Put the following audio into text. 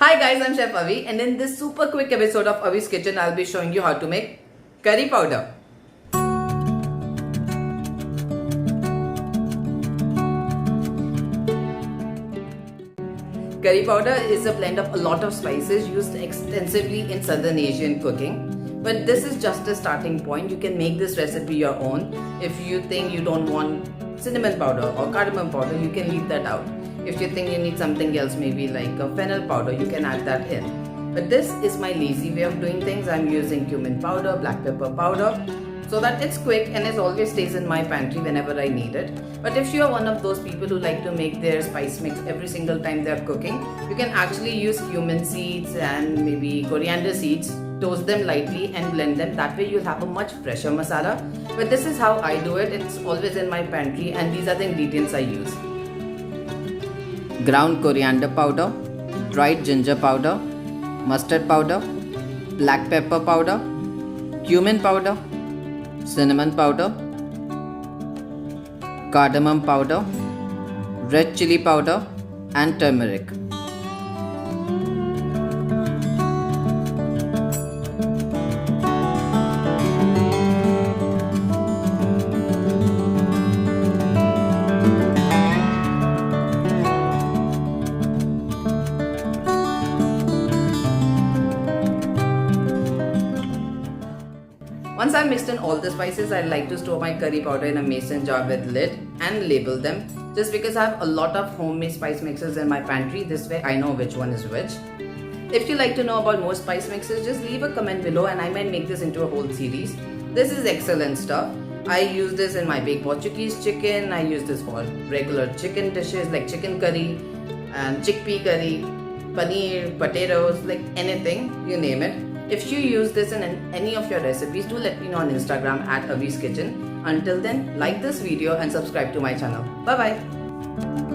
Hi guys, I'm Chef Avi, and in this super quick episode of Avi's Kitchen, I'll be showing you how to make curry powder. Curry powder is a blend of a lot of spices used extensively in Southern Asian cooking. But this is just a starting point. You can make this recipe your own. If you think you don't want cinnamon powder or cardamom powder, you can leave that out. If you think you need something else, maybe like a fennel powder, you can add that in. But this is my lazy way of doing things. I'm using cumin powder, black pepper powder, so that it's quick and it always stays in my pantry whenever I need it. But if you are one of those people who like to make their spice mix every single time they're cooking, you can actually use cumin seeds and maybe coriander seeds, toast them lightly and blend them. That way you'll have a much fresher masala. But this is how I do it. It's always in my pantry and these are the ingredients I use. Ground coriander powder, dried ginger powder, mustard powder, black pepper powder, cumin powder, cinnamon powder, cardamom powder, red chilli powder and turmeric. Once I've mixed in all the spices, I like to store my curry powder in a mason jar with lid and label them, just because I have a lot of homemade spice mixes in my pantry. This way I know which one is which. If you like to know about more spice mixes, just leave a comment below and I might make this into a whole series. This is excellent stuff. I use this in my baked Portuguese chicken. I use this for regular chicken dishes like chicken curry and chickpea curry, paneer, potatoes, like anything, you name it. If you use this in any of your recipes, do let me know on Instagram at Avi's Kitchen. Until then, like this video and subscribe to my channel. Bye bye.